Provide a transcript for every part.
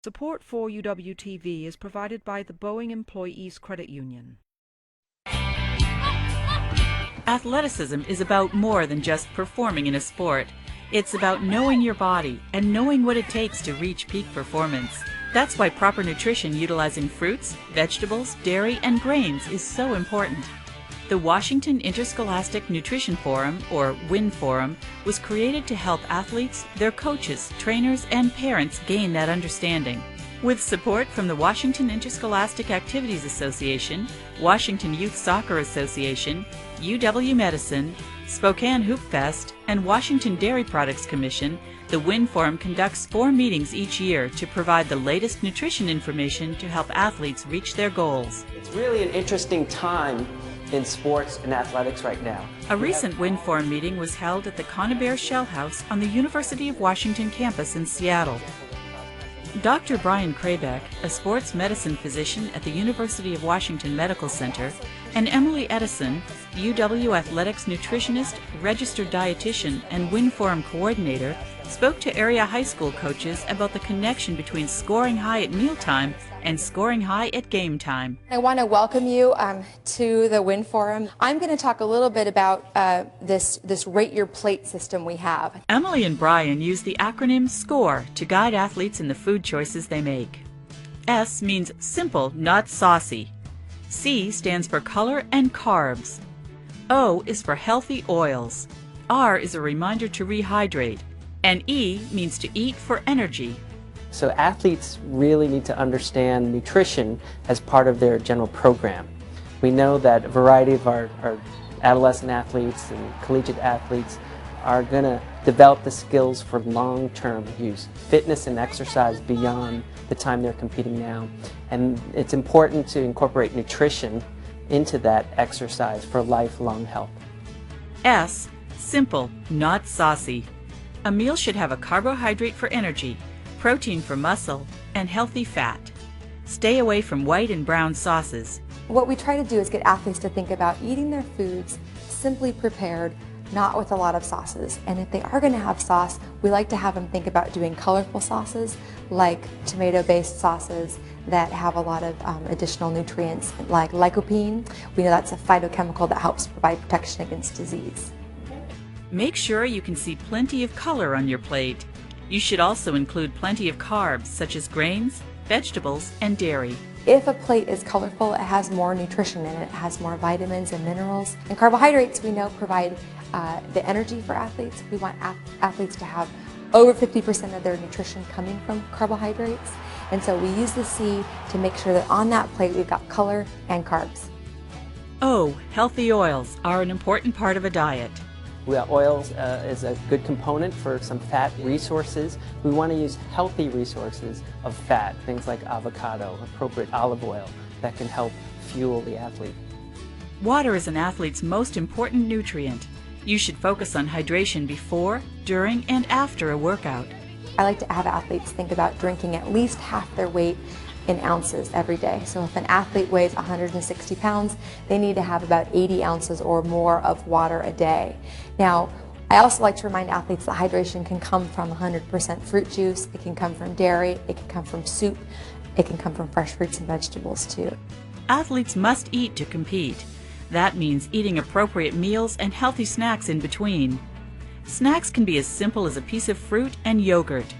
Support for UWTV is provided by the Boeing Employees Credit Union. Athleticism is about more than just performing in a sport. It's about knowing your body and knowing what it takes to reach peak performance. That's why proper nutrition utilizing fruits, vegetables, dairy, and grains is so important. The Washington Interscholastic Nutrition Forum, or WIN Forum, was created to help athletes, their coaches, trainers, and parents gain that understanding. With support from the Washington Interscholastic Activities Association, Washington Youth Soccer Association, UW Medicine, Spokane Hoop Fest, and Washington Dairy Products Commission, the WIN Forum conducts 4 meetings each year to provide the latest nutrition information to help athletes reach their goals. It's really an interesting time in sports and athletics right now. A recent WIN Forum meeting was held at the Conibear Shell House on the University of Washington campus in Seattle. Dr. Brian Krabeck, a sports medicine physician at the University of Washington Medical Center, and Emily Edison, UW Athletics nutritionist, registered dietitian, and WIN Forum coordinator, spoke to area high school coaches about the connection between scoring high at mealtime and scoring high at game time. I want to welcome you to the WIN Forum. I'm going to talk a little bit about this Rate Your Plate system we have. Emily and Brian use the acronym SCORE to guide athletes in the food choices they make. S means simple, not saucy. C stands for color and carbs. O is for healthy oils. R is a reminder to rehydrate. And E means to eat for energy. So athletes really need to understand nutrition as part of their general program. We know that a variety of our adolescent athletes and collegiate athletes are going to develop the skills for long-term use, fitness and exercise beyond the time they're competing now. And it's important to incorporate nutrition into that exercise for lifelong health. S, simple, not saucy. A meal should have a carbohydrate for energy, protein for muscle, and healthy fat. Stay away from white and brown sauces. What we try to do is get athletes to think about eating their foods simply prepared, not with a lot of sauces. And if they are going to have sauce, we like to have them think about doing colorful sauces like tomato-based sauces that have a lot of additional nutrients like lycopene. We know that's a phytochemical that helps provide protection against disease. Make sure you can see plenty of color on your plate. You should also include plenty of carbs such as grains, vegetables, and dairy. If a plate is colorful, it has more nutrition in it. It has more vitamins and minerals. And carbohydrates, we know, provide the energy for athletes. We want athletes to have over 50% of their nutrition coming from carbohydrates. And so we use the C to make sure that on that plate we've got color and carbs. O, healthy oils are an important part of a diet. Oils is a good component for some fat resources. We want to use healthy resources of fat, things like avocado, appropriate olive oil, that can help fuel the athlete. Water is an athlete's most important nutrient. You should focus on hydration before, during, and after a workout. I like to have athletes think about drinking at least half their weight in ounces every day. So if an athlete weighs 160 pounds, they need to have about 80 ounces or more of water a day. Now, I also like to remind athletes that hydration can come from 100% fruit juice, it can come from dairy, it can come from soup, it can come from fresh fruits and vegetables too. Athletes must eat to compete. That means eating appropriate meals and healthy snacks in between. Snacks can be as simple as a piece of fruit and yogurt.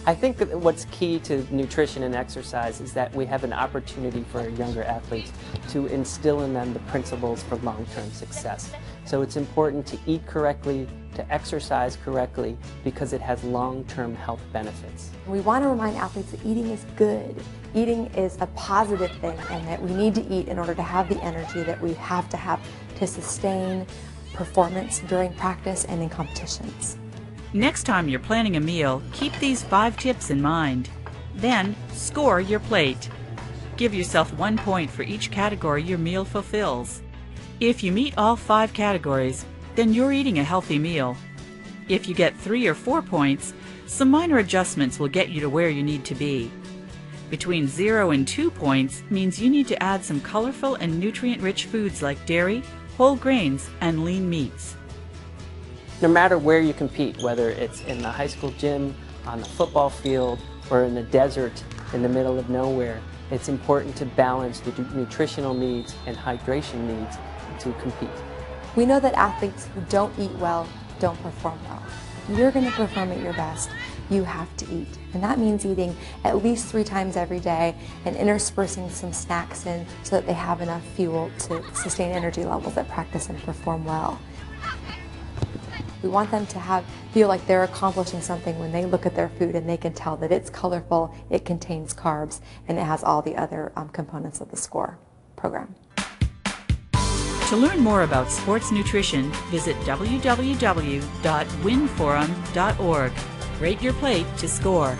I think that what's key to nutrition and exercise is that we have an opportunity for younger athletes to instill in them the principles for long-term success. So it's important to eat correctly, to exercise correctly, because it has long-term health benefits. We want to remind athletes that eating is good. Eating is a positive thing, and that we need to eat in order to have the energy that we have to sustain performance during practice and in competitions. Next time you're planning a meal, keep these 5 tips in mind. Then, score your plate. Give yourself 1 point for each category your meal fulfills. If you meet all 5 categories, then you're eating a healthy meal. If you get 3 or 4 points, some minor adjustments will get you to where you need to be. Between 0 and 2 points means you need to add some colorful and nutrient-rich foods like dairy, whole grains, and lean meats. No matter where you compete, whether it's in the high school gym, on the football field, or in the desert in the middle of nowhere. It's important to balance the nutritional needs and hydration needs to compete. We know that athletes who don't eat well don't perform well. If you're going to perform at your best, you have to eat. And that means eating at least 3 times every day and interspersing some snacks in so that they have enough fuel to sustain energy levels at practice and perform well. We want them to feel like they're accomplishing something when they look at their food and they can tell that it's colorful, it contains carbs, and it has all the other components of the SCORE program. To learn more about sports nutrition, visit www.winforum.org. Rate your plate to SCORE.